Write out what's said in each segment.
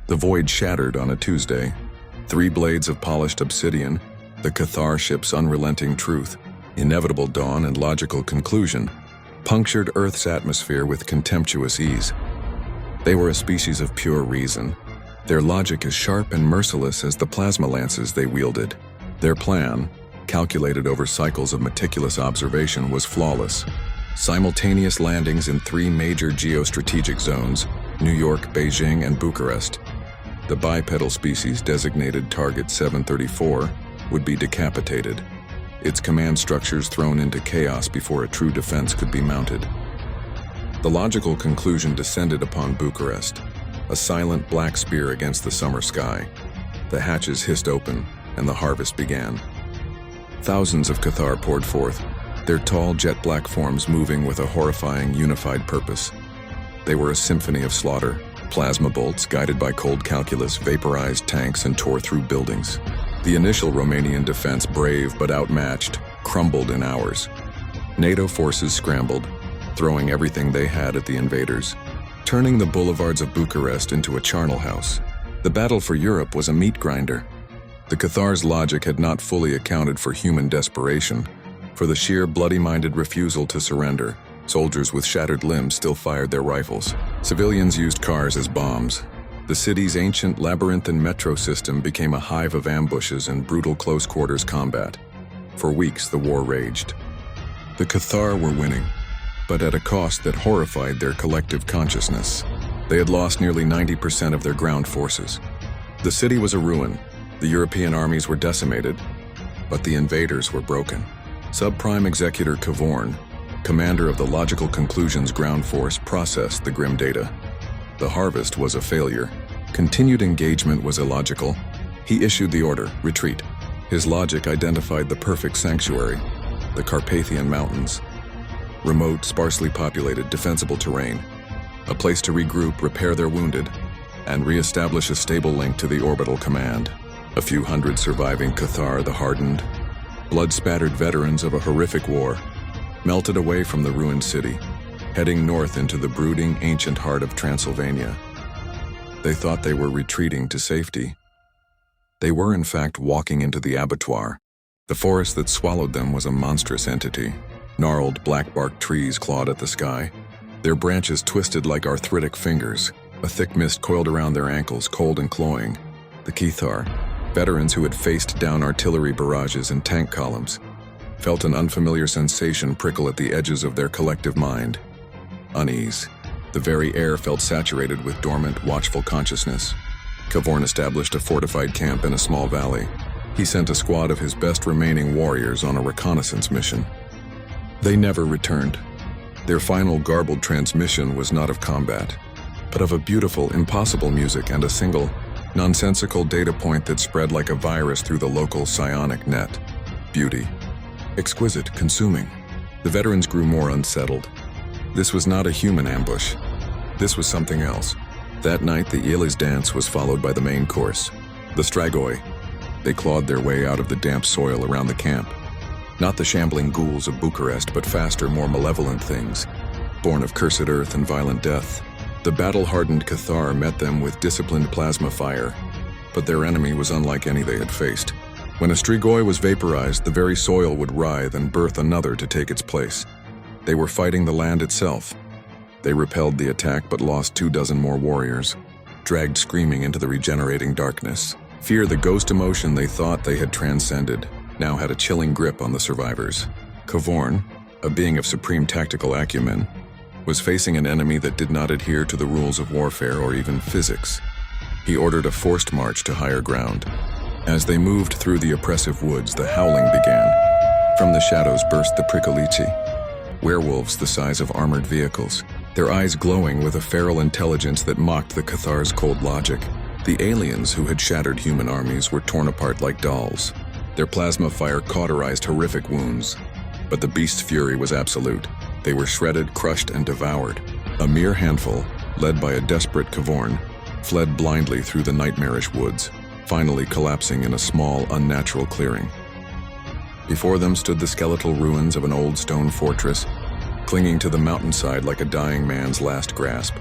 The void shattered on a Tuesday. 3 blades of polished obsidian, the Cathar ship's unrelenting truth, inevitable dawn and logical conclusion, punctured Earth's atmosphere with contemptuous ease. They were a species of pure reason. Their logic as sharp and merciless as the plasma lances they wielded. Their plan, calculated over cycles of meticulous observation, was flawless. Simultaneous landings in 3 major geostrategic zones, New York, Beijing, and Bucharest. The bipedal species designated Target 734 would be decapitated, its command structures thrown into chaos before a true defense could be mounted. The logical conclusion descended upon Bucharest, a silent black spear against the summer sky. The hatches hissed open, and the harvest began. Thousands of Cathar poured forth, their tall jet-black forms moving with a horrifying, unified purpose. They were a symphony of slaughter. Plasma bolts, guided by cold calculus, vaporized tanks and tore through buildings. The initial Romanian defense, brave but outmatched, crumbled in hours. NATO forces scrambled, throwing everything they had at the invaders, turning the boulevards of Bucharest into a charnel house. The battle for Europe was a meat grinder. The Cathar's logic had not fully accounted for human desperation, for the sheer bloody-minded refusal to surrender. Soldiers with shattered limbs still fired their rifles. Civilians used cars as bombs. The city's ancient labyrinthine metro system became a hive of ambushes and brutal close-quarters combat. For weeks, the war raged. The Cathar were winning, but at a cost that horrified their collective consciousness. They had lost nearly 90% of their ground forces. The city was a ruin. The European armies were decimated, but the invaders were broken. Subprime Executor Kavorn, commander of the Logical Conclusions ground force, processed the grim data. The harvest was a failure. Continued engagement was illogical. He issued the order, retreat. His logic identified the perfect sanctuary, the Carpathian Mountains. Remote, sparsely populated, defensible terrain. A place to regroup, repair their wounded, and re-establish a stable link to the orbital command. A few hundred surviving Cathar, the hardened, blood-spattered veterans of a horrific war, melted away from the ruined city, heading north into the brooding, ancient heart of Transylvania. They thought they were retreating to safety. They were, in fact, walking into the abattoir. The forest that swallowed them was a monstrous entity. Gnarled, black-barked trees clawed at the sky, their branches twisted like arthritic fingers. A thick mist coiled around their ankles, cold and cloying. The Cathar, veterans who had faced down artillery barrages and tank columns, felt an unfamiliar sensation prickle at the edges of their collective mind. Unease. The very air felt saturated with dormant, watchful consciousness. Kavorn established a fortified camp in a small valley. He sent a squad of his best remaining warriors on a reconnaissance mission. They never returned. Their final garbled transmission was not of combat, but of a beautiful, impossible music and a single, nonsensical data point that spread like a virus through the local psionic net. Beauty. Exquisite, consuming. The veterans grew more unsettled. This was not a human ambush. This was something else. That night, the Ielis dance was followed by the main course, the Strigoi. They clawed their way out of the damp soil around the camp. Not the shambling ghouls of Bucharest, but faster, more malevolent things, born of cursed earth and violent death. The battle-hardened Cathar met them with disciplined plasma fire, but their enemy was unlike any they had faced. When a Strigoi was vaporized, the very soil would writhe and birth another to take its place. They were fighting the land itself. They repelled the attack but lost 24 more warriors, dragged screaming into the regenerating darkness. Fear, the ghost emotion they thought they had transcended, now had a chilling grip on the survivors. Kavorn, a being of supreme tactical acumen, was facing an enemy that did not adhere to the rules of warfare or even physics. He ordered a forced march to higher ground. As they moved through the oppressive woods, the howling began. From the shadows burst the Prikolichi, werewolves the size of armored vehicles, their eyes glowing with a feral intelligence that mocked the Cathar's cold logic. The aliens who had shattered human armies were torn apart like dolls. Their plasma fire cauterized horrific wounds, but the beast's fury was absolute. They were shredded, crushed, and devoured. A mere handful, led by a desperate Kavorn, fled blindly through the nightmarish woods, finally collapsing in a small, unnatural clearing. Before them stood the skeletal ruins of an old stone fortress, clinging to the mountainside like a dying man's last grasp.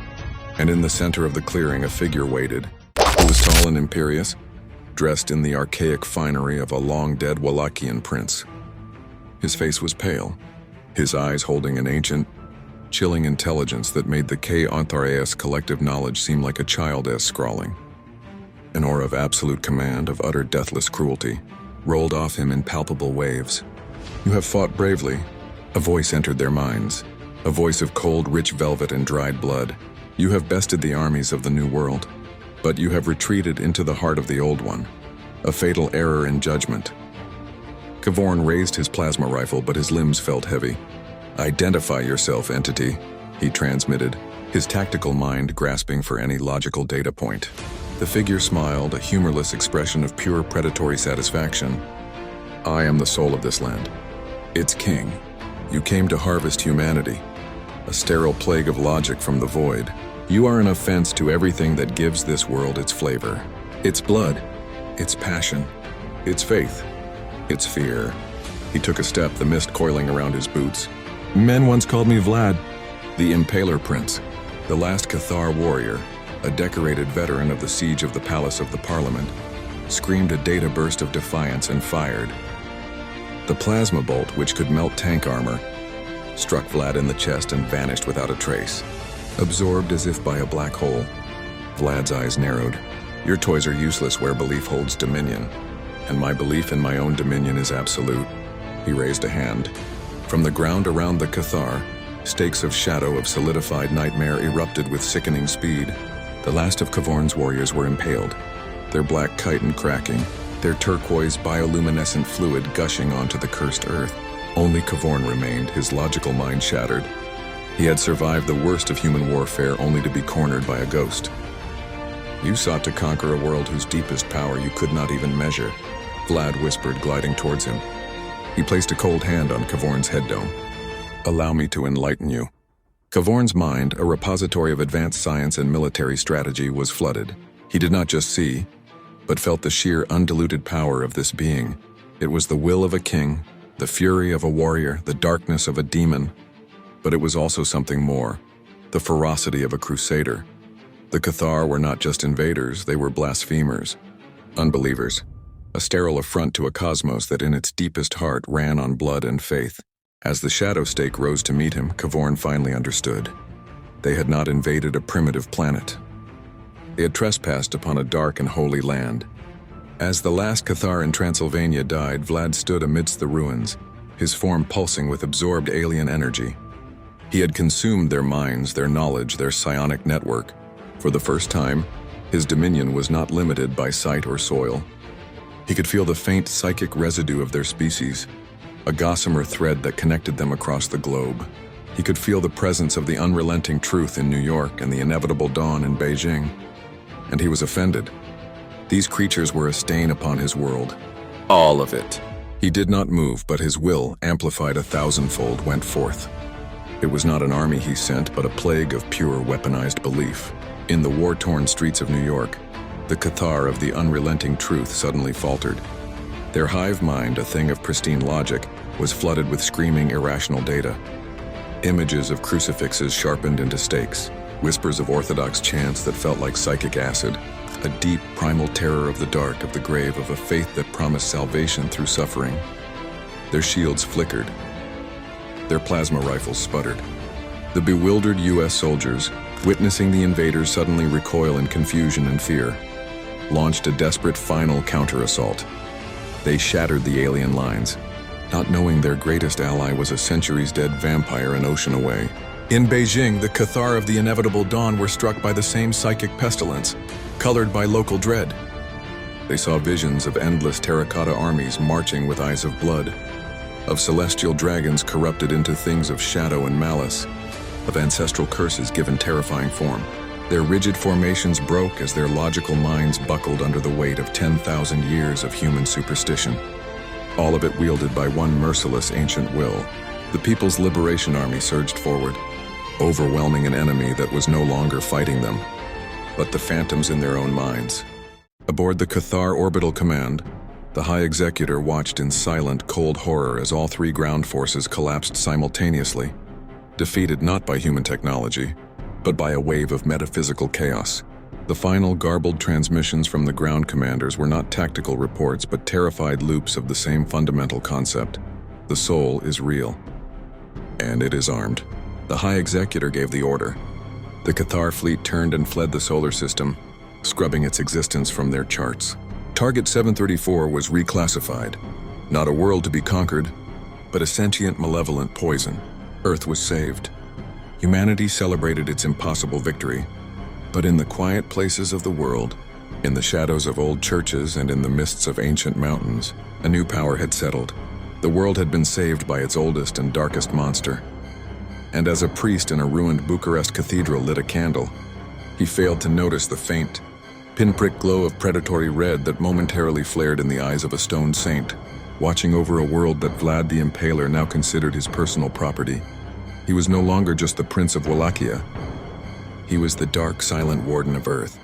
And in the center of the clearing, a figure waited, was tall and imperious, dressed in the archaic finery of a long-dead Wallachian prince. His face was pale, his eyes holding an ancient, chilling intelligence that made the K-Antharaeus collective knowledge seem like a child-esque scrawling. An aura of absolute command, of utter deathless cruelty, rolled off him in palpable waves. "You have fought bravely," a voice entered their minds, a voice of cold, rich velvet and dried blood. "You have bested the armies of the New World, but you have retreated into the heart of the Old One, a fatal error in judgment." Kvorn raised his plasma rifle, but his limbs felt heavy. "Identify yourself, entity," he transmitted, his tactical mind grasping for any logical data point. The figure smiled, a humorless expression of pure predatory satisfaction. "I am the soul of this land, its king. You came to harvest humanity, a sterile plague of logic from the void. You are an offense to everything that gives this world its flavor, its blood, its passion, its faith, its fear." He took a step, the mist coiling around his boots. "Men once called me Vlad, the Impaler Prince, the last Cathar warrior, a decorated veteran of the siege of the Palace of the Parliament," screamed a data burst of defiance and fired. The plasma bolt, which could melt tank armor, struck Vlad in the chest and vanished without a trace. Absorbed as if by a black hole, Vlad's eyes narrowed. "Your toys are useless where belief holds dominion, and my belief in my own dominion is absolute." He raised a hand. From the ground around the Cathar, stakes of shadow of solidified nightmare erupted with sickening speed. The last of Kvorn's warriors were impaled, their black chitin cracking, their turquoise bioluminescent fluid gushing onto the cursed earth. Only Kvorn remained, his logical mind shattered. He had survived the worst of human warfare only to be cornered by a ghost. "You sought to conquer a world whose deepest power you could not even measure," Vlad whispered, gliding towards him. He placed a cold hand on Kvorn's head dome. "Allow me to enlighten you." Kvorn's mind, a repository of advanced science and military strategy, was flooded. He did not just see, but felt the sheer undiluted power of this being. It was the will of a king, the fury of a warrior, the darkness of a demon. But it was also something more, the ferocity of a crusader. The Cathar were not just invaders, they were blasphemers, unbelievers, a sterile affront to a cosmos that in its deepest heart ran on blood and faith. As the shadow stake rose to meet him, Kvorn finally understood. They had not invaded a primitive planet. They had trespassed upon a dark and holy land. As the last Cathar in Transylvania died, Vlad stood amidst the ruins, his form pulsing with absorbed alien energy. He had consumed their minds, their knowledge, their psionic network. For the first time, his dominion was not limited by sight or soil. He could feel the faint psychic residue of their species, a gossamer thread that connected them across the globe. He could feel the presence of the unrelenting truth in New York and the inevitable dawn in Beijing. And he was offended. These creatures were a stain upon his world. All of it. He did not move, but his will, amplified 1,000-fold, went forth. It was not an army he sent, but a plague of pure weaponized belief. In the war-torn streets of New York, the Cathar of the unrelenting truth suddenly faltered. Their hive mind, a thing of pristine logic, was flooded with screaming irrational data. Images of crucifixes sharpened into stakes, whispers of orthodox chants that felt like psychic acid, a deep primal terror of the dark, of the grave, of a faith that promised salvation through suffering. Their shields flickered. Their plasma rifles sputtered. The bewildered U.S. soldiers, witnessing the invaders suddenly recoil in confusion and fear, launched a desperate final counter-assault. They shattered the alien lines, not knowing their greatest ally was a centuries-dead vampire an ocean away. In Beijing, the Cathar of the inevitable dawn were struck by the same psychic pestilence, colored by local dread. They saw visions of endless terracotta armies marching with eyes of blood, of celestial dragons corrupted into things of shadow and malice, of ancestral curses given terrifying form. Their rigid formations broke as their logical minds buckled under the weight of 10,000 years of human superstition. All of it wielded by one merciless ancient will. The People's Liberation Army surged forward, overwhelming an enemy that was no longer fighting them, but the phantoms in their own minds. Aboard the Cathar Orbital Command, the High Executor watched in silent, cold horror as all three ground forces collapsed simultaneously, defeated not by human technology, but by a wave of metaphysical chaos. The final garbled transmissions from the ground commanders were not tactical reports but terrified loops of the same fundamental concept. The soul is real. And it is armed. The High Executor gave the order. The Cathar fleet turned and fled the solar system, scrubbing its existence from their charts. Target 734 was reclassified. Not a world to be conquered, but a sentient, malevolent poison. Earth was saved. Humanity celebrated its impossible victory. But in the quiet places of the world, in the shadows of old churches and in the mists of ancient mountains, a new power had settled. The world had been saved by its oldest and darkest monster. And as a priest in a ruined Bucharest cathedral lit a candle, he failed to notice the faint, pinprick glow of predatory red that momentarily flared in the eyes of a stoned saint, watching over a world that Vlad the Impaler now considered his personal property. He was no longer just the Prince of Wallachia. He was the dark, silent warden of Earth.